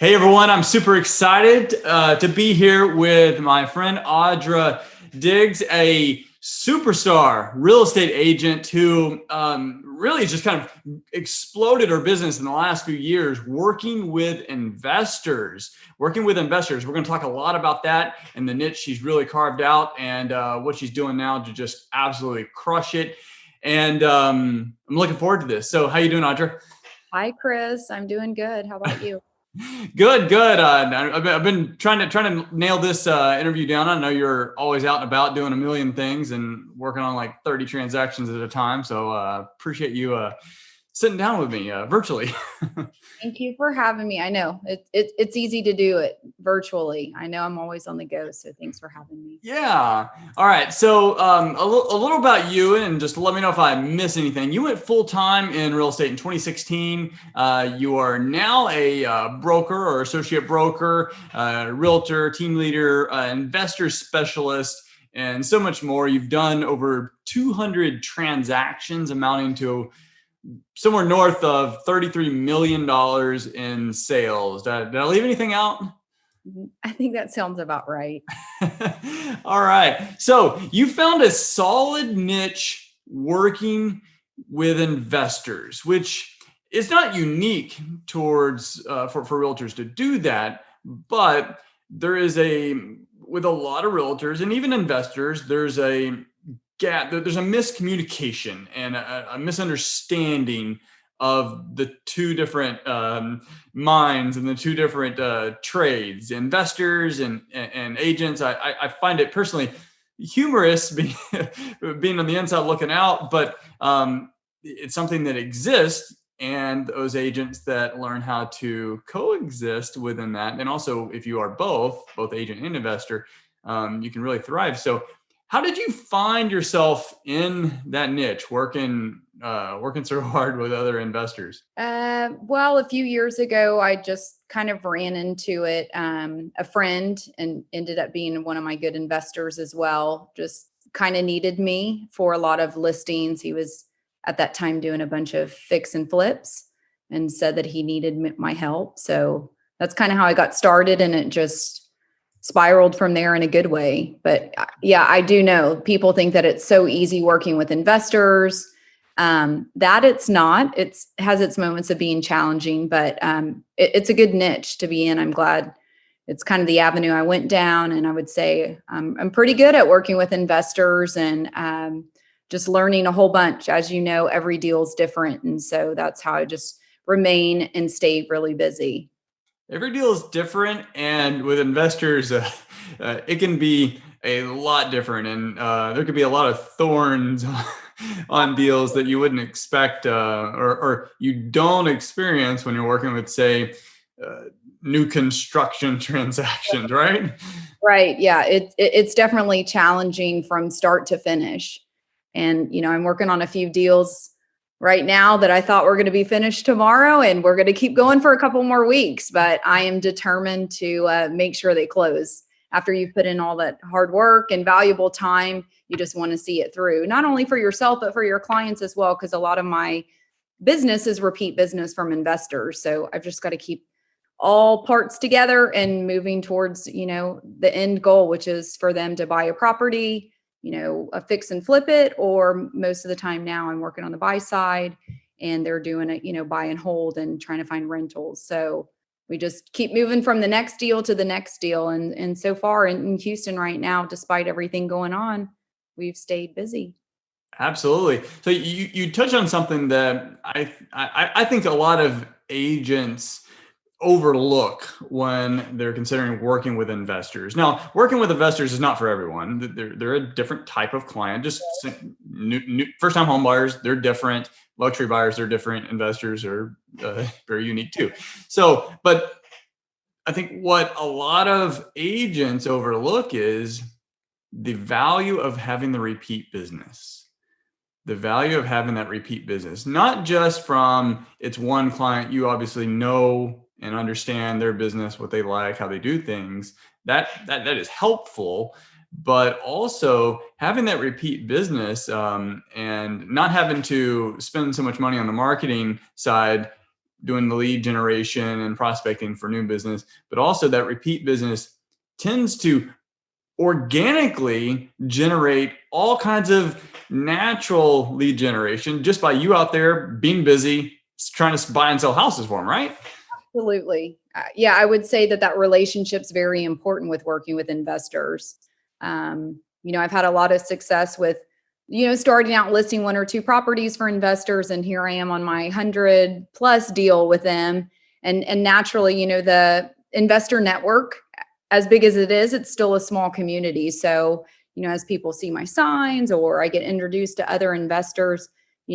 Hey everyone, I'm super excited to be here with my friend Audra Diggs, a superstar real estate agent who really just kind of exploded her business in the last few years, working with investors. We're going to talk a lot about that and the niche she's really carved out and what she's doing now to just absolutely crush it. And I'm looking forward to this. So how you doing, Audra? Hi, Chris. I'm doing good. How about you? Good. I've been trying to nail this interview down. I know you're always out and about doing a million things and working on like 30 transactions at a time. So appreciate you sitting down with me virtually. Thank you for having me. I know it's easy to do it virtually. I know I'm always on the go, so thanks for having me. Yeah. All right. So a little about you, and just let me know if I miss anything. You went full time in real estate in 2016. You are now a broker or associate broker, realtor, team leader, investor specialist, and so much more. You've done over 200 transactions amounting to somewhere north of $33 million in sales. Did I leave anything out? I think that sounds about right. All right. So you found a solid niche working with investors, which is not unique towards for realtors to do that, but there is with a lot of realtors and even investors, there's a gap, there's a miscommunication and a misunderstanding of the two different minds and the two different trades, investors and agents. I find it personally humorous being on the inside looking out, but it's something that exists, and those agents that learn how to coexist within that. And also, if you are both agent and investor, you can really thrive. So how did you find yourself in that niche, working so hard with other investors? Well, a few years ago, I just kind of ran into it. A friend and ended up being one of my good investors as well. Just kind of needed me for a lot of listings. He was at that time doing a bunch of fix and flips and said that he needed my help. So that's kind of how I got started, and it just spiraled from there in a good way. But yeah, I do know people think that it's so easy working with investors. That it's not. It has its moments of being challenging, but it's a good niche to be in. I'm glad it's kind of the avenue I went down, and I would say I'm pretty good at working with investors and just learning a whole bunch. As you know, every deal is different, and so that's how I just remain and stay really busy. Every deal is different, and with investors, it can be a lot different, and there could be a lot of thorns on deals that you wouldn't expect or you don't experience when you're working with, say, new construction transactions, right? Right. Yeah. It's definitely challenging from start to finish. And, I'm working on a few deals right now that I thought were going to be finished tomorrow, and we're going to keep going for a couple more weeks, but I am determined to make sure they close. After you've put in all that hard work and valuable time, you just want to see it through, not only for yourself, but for your clients as well. Cause a lot of my business is repeat business from investors. So I've just got to keep all parts together and moving towards, the end goal, which is for them to buy a property, a fix and flip it, or most of the time now I'm working on the buy side and they're doing it, buy and hold and trying to find rentals. So we just keep moving from the next deal to the next deal. And so far in Houston right now, despite everything going on, we've stayed busy. Absolutely. So you touch on something that I think a lot of agents overlook when they're considering working with investors. Now, working with investors is not for everyone. They're a different type of client. Just first-time home buyers, they're different. Luxury buyers, they're different. Investors are very unique too. So, but I think what a lot of agents overlook is the value of having the repeat business. The value of having that repeat business, not just from it's one client, you obviously know and understand their business, what they like, how they do things. That is helpful, but also having that repeat business and not having to spend so much money on the marketing side doing the lead generation and prospecting for new business, but also that repeat business tends to organically generate all kinds of natural lead generation just by you out there being busy trying to buy and sell houses for them, right? Absolutely. Yeah, I would say that that relationship's very important with working with investors. I've had a lot of success with, starting out listing one or two properties for investors, and here I am on my 100+ deal with them. And naturally, the investor network, as big as it is, it's still a small community. So, as people see my signs or I get introduced to other investors,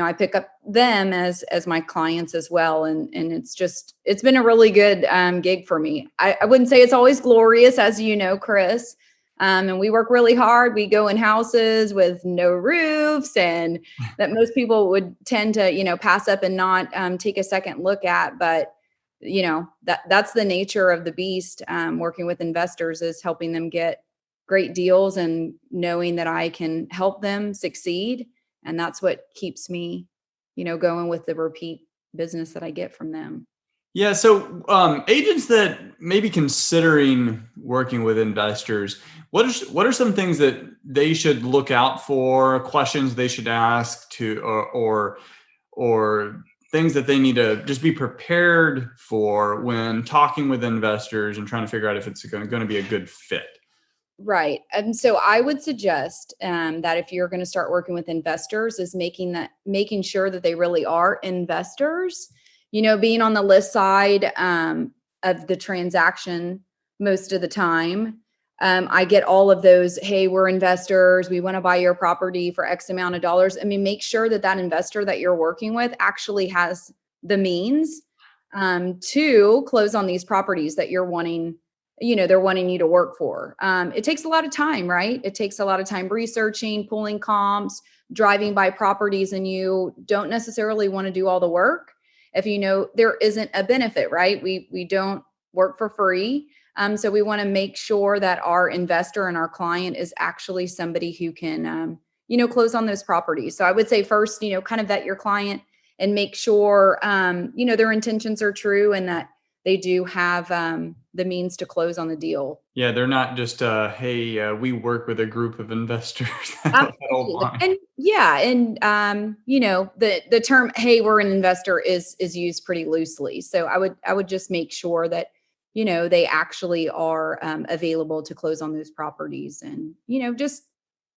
I pick up them as my clients as well. And it's been a really good gig for me. I wouldn't say it's always glorious, as you know, Chris. And we work really hard. We go in houses with no roofs, and that most people would tend to, pass up and not take a second look at. But, that's the nature of the beast. Working with investors is helping them get great deals and knowing that I can help them succeed. And that's what keeps me, going with the repeat business that I get from them. Yeah. So agents that may be considering working with investors, what are some things that they should look out for, questions they should ask to, or things that they need to just be prepared for when talking with investors and trying to figure out if it's going to be a good fit? Right. And so I would suggest that if you're going to start working with investors, is making sure that they really are investors, being on the list side of the transaction most of the time. I get all of those, hey, we're investors, we want to buy your property for X amount of dollars. I mean, make sure that that investor that you're working with actually has the means to close on these properties that you're wanting, they're wanting you to work for. It takes a lot of time, right? It takes a lot of time researching, pulling comps, driving by properties, and you don't necessarily want to do all the work if there isn't a benefit, right? We don't work for free. So we want to make sure that our investor and our client is actually somebody who can, close on those properties. So I would say first, kind of vet your client and make sure, their intentions are true and that they do have the means to close on the deal. Yeah, they're not just, hey, we work with a group of investors that'll Absolutely. buy. And yeah, and the term "hey, we're an investor" is used pretty loosely. So I would just make sure that they actually are available to close on those properties, and just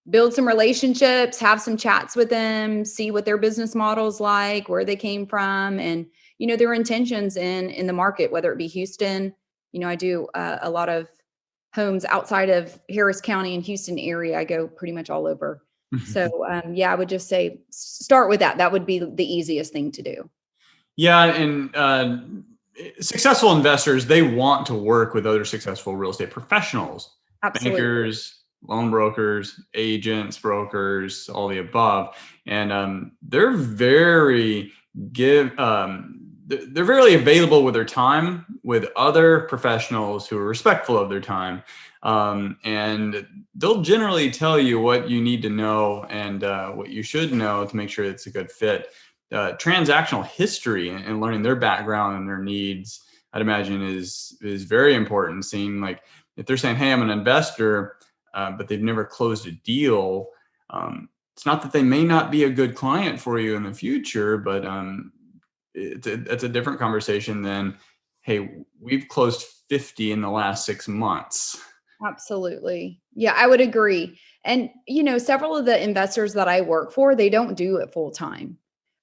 build some relationships, have some chats with them, see what their business model's like, where they came from, and their intentions in the market, whether it be Houston. I do a lot of homes outside of Harris County and Houston area. I go pretty much all over. So yeah, I would just say start with that. That would be the easiest thing to do. Yeah, and successful investors, they want to work with other successful real estate professionals, Absolutely. bankers, loan brokers, agents, brokers, all the above, and they're very give. They're very available with their time with other professionals who are respectful of their time, and they'll generally tell you what you need to know and what you should know to make sure it's a good fit. Transactional history and learning their background and their needs, I'd imagine, is very important. Seeing, like, if they're saying, "Hey, I'm an investor," but they've never closed a deal, it's not that they may not be a good client for you in the future, but it's a different conversation than, "Hey, we've closed 50 in the last 6 months." Absolutely. Yeah, I would agree. And several of the investors that I work for, they don't do it full time.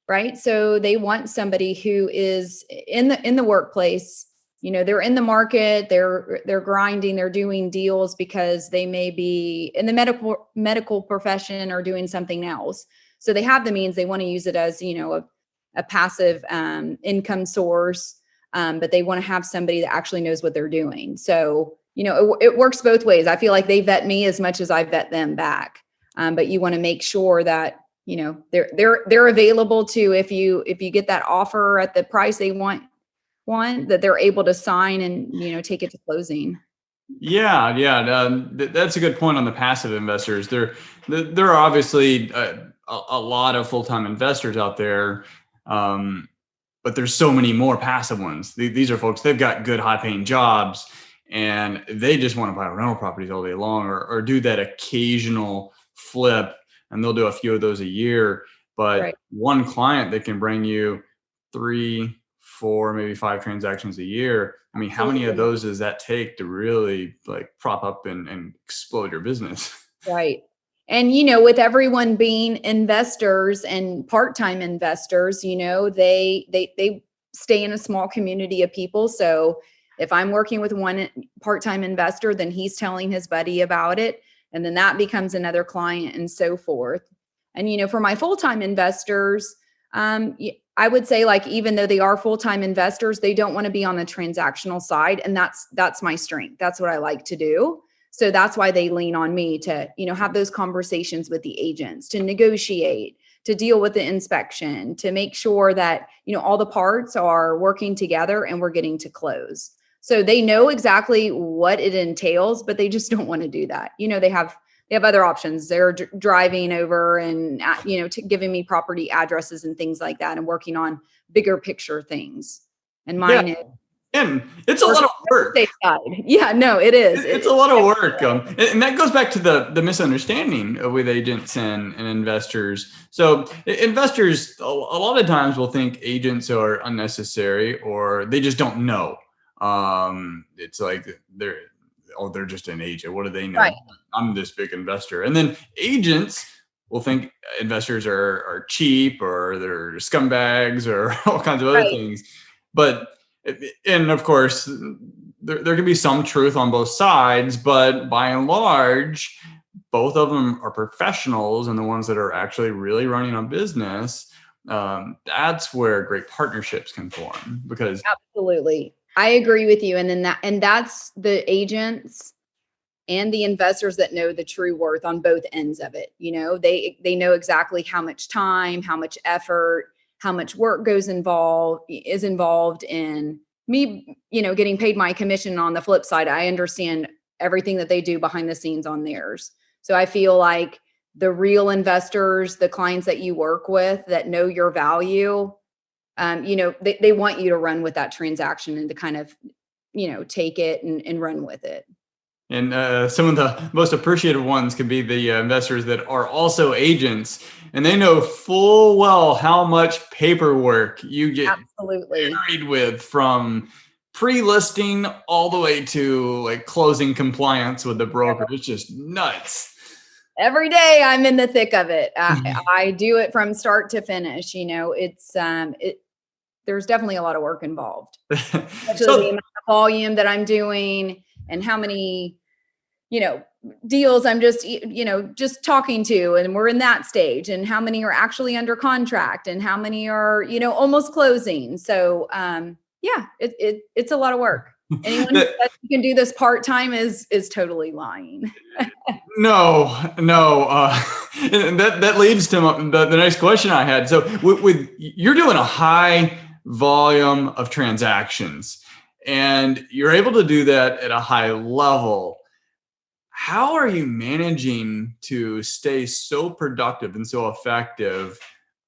Right? So they want somebody who is in the workplace, they're in the market, they're grinding, they're doing deals because they may be in the medical profession or doing something else. So they have the means, they want to use it as, a passive income source. But they want to have somebody that actually knows what they're doing. So, it works both ways. I feel like they vet me as much as I vet them back. But you want to make sure that they're available to, if you get that offer at the price they want, that they're able to sign and take it to closing. Yeah. That's a good point on the passive investors. There are obviously a lot of full-time investors out there, um, but there's so many more passive ones. These are folks, they've got good high paying jobs and they just want to buy rental properties all day long, or do that occasional flip, and they'll do a few of those a year. But Right. one client that can bring you 3, 4, maybe 5 transactions a year. I mean, how many of Absolutely. those does that take to really like prop up and explode your business? Right. And, you know, with everyone being investors and part-time investors, you know, they stay in a small community of people. So if I'm working with one part-time investor, then he's telling his buddy about it. And then that becomes another client and so forth. And, you know, for my full-time investors, I would say, like, even though they are full-time investors, they don't want to be on the transactional side. And that's my strength. That's what I like to do. So that's why they lean on me to, you know, have those conversations with the agents, to negotiate, to deal with the inspection, to make sure that, you know, all the parts are working together and we're getting to close. So they know exactly what it entails, but they just don't want to do that. You know, they have other options. They're driving over and, you know, giving me property addresses and things like that, and working on bigger picture things. And Yeah, mine is and it's a work lot of work. side. Yeah, no, it is. It's a lot of work, and that goes back to the misunderstanding with agents and investors. So investors a lot of times will think agents are unnecessary, or they just don't know. It's like they're just an agent. What do they know? Right. I'm this big investor, and then agents will think investors are cheap, or they're scumbags, or all kinds of other Right. things. But and of course, there can be some truth on both sides, but by and large, both of them are professionals, and the ones that are actually really running a business, that's where great partnerships can form. Because Absolutely. I agree with you. And then that's the agents and the investors that know the true worth on both ends of it. You know, they know exactly how much time, how much effort, how much work is involved in me, you know, getting paid my commission. On the flip side, I understand everything that they do behind the scenes on theirs. So I feel like the real investors, the clients that you work with that know your value, you know, they want you to run with that transaction and to kind of, you know, take it and run with it. and some of the most appreciative ones can be the investors that are also agents, and they know full well how much paperwork you get Absolutely. buried with, from pre-listing all the way to like closing compliance with the broker. It's just nuts. Every day I'm in the thick of it. I do it from start to finish. You know, there's definitely a lot of work involved, especially the So amount of volume that I'm doing and how many, you know, deals I'm just, you know, just talking to, and we're in that stage, and how many are actually under contract and how many are, you know, almost closing. So, yeah, it's a lot of work. Anyone who that, says you can do this part-time is totally lying. no, and that leads to the next question I had. So with you're doing a high volume of transactions, and you're able to do that at a high level. How are you managing to stay so productive and so effective,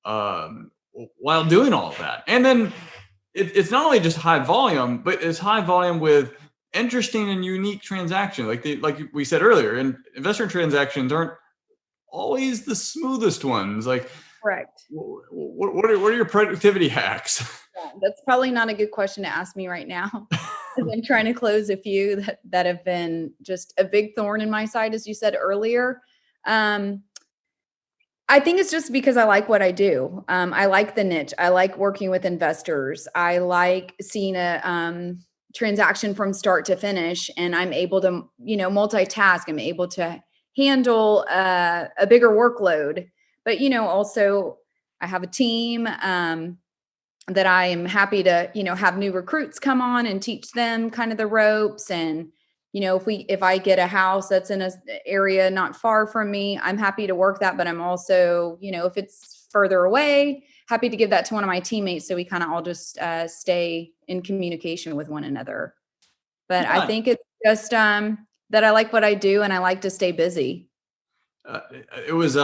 while doing all of that? And then it's not only just high volume, but it's high volume with interesting and unique transactions. Like we said earlier, and investor transactions aren't always the smoothest ones. Like, Correct. what are your productivity hacks? Yeah, that's probably not a good question to ask me right now, because I'm trying to close a few that have been just a big thorn in my side, as you said earlier. Um, I think it's just because I like what I do. I like the niche. I like working with investors. I like seeing a transaction from start to finish, and I'm able to, you know, multitask. I'm able to handle a bigger workload, but, you know, also I have a team. That I am happy to, you know, have new recruits come on and teach them kind of the ropes. And, you know, if I get a house that's in a area not far from me, I'm happy to work that. But I'm also, you know, if it's further away, happy to give that to one of my teammates. So we kind of all just stay in communication with one another. But I Yeah. think it's just that I like what I do and I like to stay busy. Uh, it was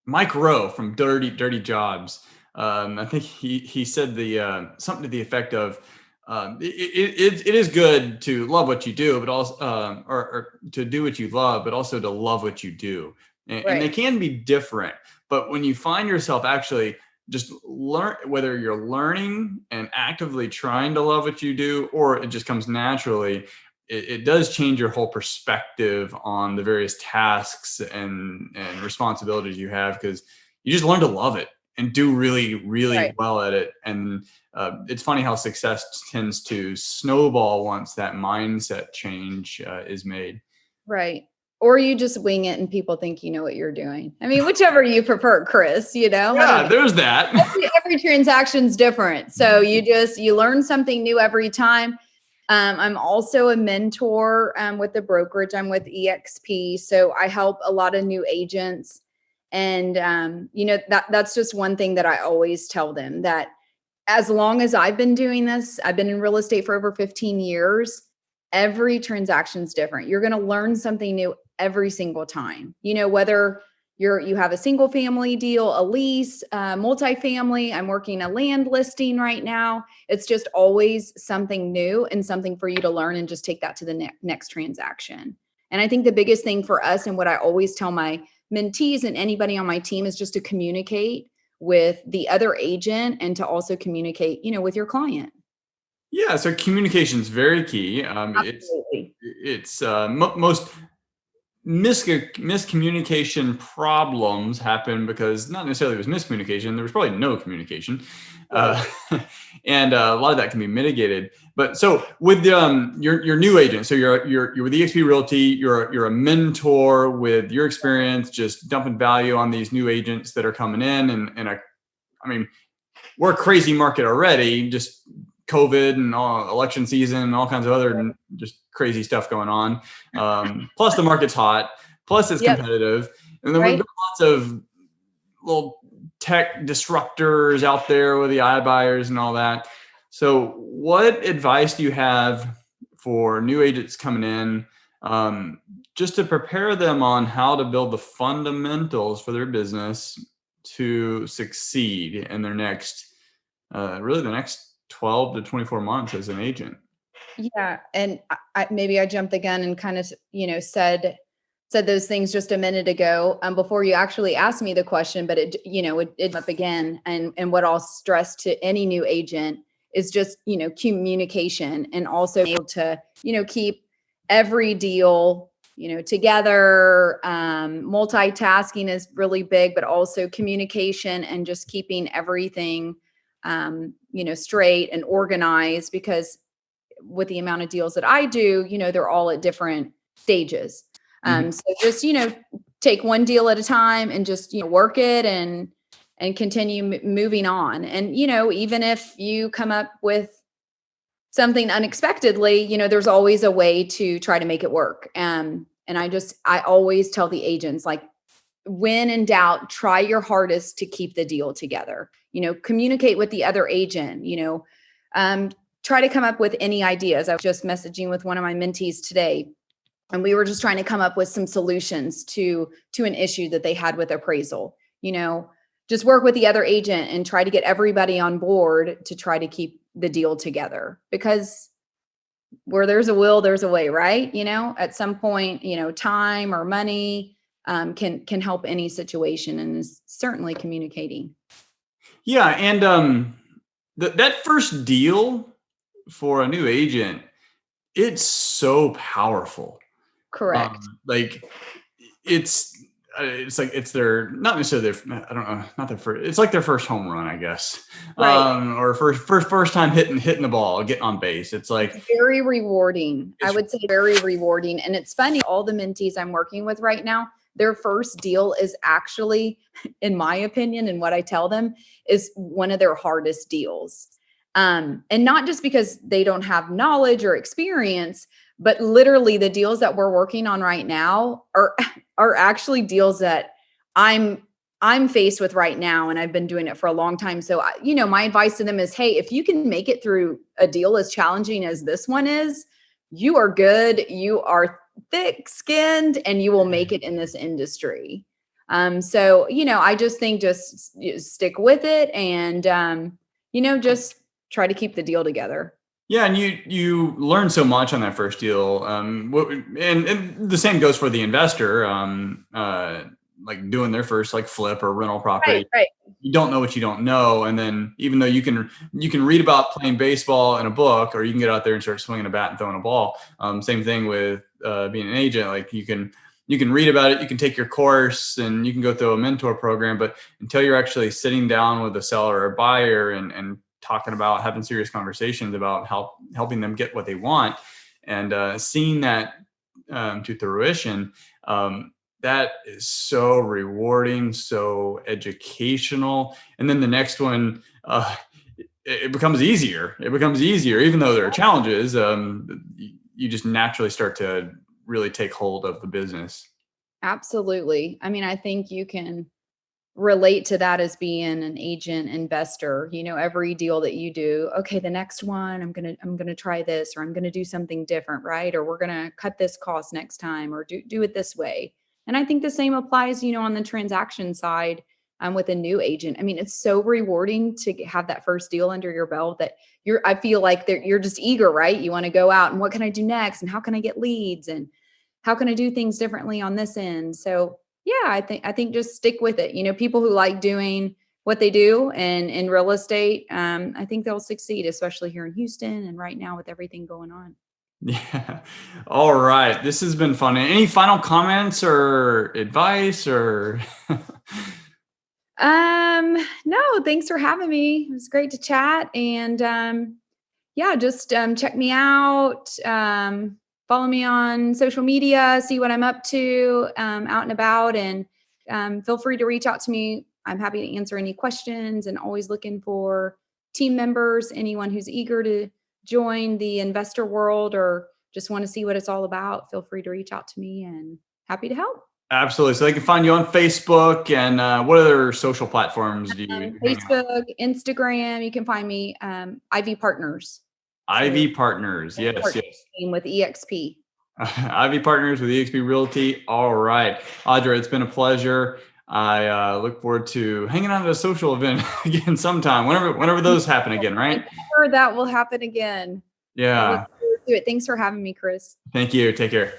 Mike Rowe from Dirty Jobs. I think he said something to the effect of, it is good to love what you do, but also or to do what you love, but also to love what you do, and they Right. can be different. But when you find yourself actually just learn, whether you're learning and actively trying to love what you do, or it just comes naturally, it does change your whole perspective on the various tasks and responsibilities you have, because you just learn to love it and do really, really Right. well at it. And it's funny how success tends to snowball once that mindset change is made. Right. Or you just wing it and people think you know what you're doing. I mean, whichever you prefer, Chris, I don't Yeah, know. there's that. Every transaction's different. So you learn something new every time. I'm also a mentor with the brokerage. I'm with EXP. So I help a lot of new agents. And that's just one thing that I always tell them, that as long as I've been doing this, I've been in real estate for over 15 years. Every transaction's different. You're going to learn something new every single time. Whether you have a single family deal, a lease, multifamily. I'm working a land listing right now. It's just always something new and something for you to learn and just take that to the next transaction. And I think the biggest thing for us, and what I always tell my mentees and anybody on my team, is just to communicate with the other agent and to also communicate, with your client. Yeah, so communication is very key. Absolutely. It's most miscommunication problems happen because not necessarily it was miscommunication. There was probably no communication, Right. uh, and a lot of that can be mitigated. But so with your new agent, so you're with EXP Realty. You're a mentor with your experience, just dumping value on these new agents that are coming in, I mean, we're a crazy market already. Just COVID and all, election season and all kinds of other just crazy stuff going on. Plus the market's hot. Plus it's Yep. competitive. And then we've Right. got lots of little tech disruptors out there with the iBuyers and all that. So what advice do you have for new agents coming in, just to prepare them on how to build the fundamentals for their business to succeed in their really the next 12 to 24 months as an agent? Yeah. And maybe I jumped the gun and kind of, said those things just a minute ago, before you actually asked me the question, but it up again. And what I'll stress to any new agent is just, communication, and also able to, keep every deal, together. Multitasking is really big, but also communication and just keeping everything, straight and organized, because with the amount of deals that I do, they're all at different stages. Mhm. So just, take one deal at a time and just, work it and continue moving on. And, even if you come up with something unexpectedly, there's always a way to try to make it work. And I always tell the agents, like, when in doubt, try your hardest to keep the deal together. Communicate with the other agent, try to come up with any ideas. I was just messaging with one of my mentees today, and we were just trying to come up with some solutions to an issue that they had with appraisal. Just work with the other agent and try to get everybody on board to try to keep the deal together, because where there's a will, there's a way, right? At some point, time or money can help any situation, and is certainly communicating. Yeah, and that first deal for a new agent, it's so powerful. Correct. Like it's like it's their, not necessarily their, I don't know, not their first, it's like their first home run, I guess. Right. Or first time hitting the ball, getting on base. It's like Very rewarding. I it's would say very rewarding. And it's funny, all the mentees I'm working with right now, their first deal is actually, in my opinion, and what I tell them, is one of their hardest deals. And not just because they don't have knowledge or experience, but literally the deals that we're working on right now are actually deals that I'm faced with right now, and I've been doing it for a long time. So, my advice to them is, hey, if you can make it through a deal as challenging as this one is, you are good. You are thick skinned, and you will make it in this industry. So, I just think just stick with it and, just try to keep the deal together. Yeah, and you learn so much on that first deal. And the same goes for the investor. Like doing their first like flip or rental Right, property. right. You don't know what you don't know, and then even though you can read about playing baseball in a book, or you can get out there and start swinging a bat and throwing a ball. Same thing with being an agent. Like you can read about it, you can take your course, and you can go through a mentor program, but until you're actually sitting down with a seller or buyer and talking about having serious conversations about helping them get what they want, and seeing that to fruition, that is so rewarding, so educational. And then the next one, it becomes easier. It becomes easier, even though there are challenges. You just naturally start to really take hold of the business. Absolutely. I mean, I think you can relate to that as being an agent investor. Every deal that you do, okay, the next one I'm going to try this, or I'm going to do something different, right? Or we're going to cut this cost next time, or do it this way. And I think the same applies, on the transaction side, with a new agent. I mean, it's so rewarding to have that first deal under your belt that I feel like you're just eager, right? You want to go out and what can I do next? And how can I get leads? And how can I do things differently on this end? So yeah, I think just stick with it. People who like doing what they do and in real estate, I think they'll succeed, especially here in Houston and right now with everything going on. Yeah. All right. This has been fun. Any final comments or advice or? No, thanks for having me. It was great to chat. And yeah, just check me out. Follow me on social media, see what I'm up to out and about, and feel free to reach out to me. I'm happy to answer any questions and always looking for team members, anyone who's eager to join the investor world or just want to see what it's all about. Feel free to reach out to me and happy to help. Absolutely. So they can find you on Facebook, and what other social platforms do you hang out? Facebook, Instagram, you can find me Ivy Partners. So Ivy Partners. Yes, partner yes. team with EXP. Ivy Partners with Exp Realty. All right. Audra, it's been a pleasure. I look forward to hanging out at a social event again sometime, whenever those happen again, right? Sure, that will happen again. I look Yeah. forward to it. Thanks for having me, Chris. Thank you. Take care.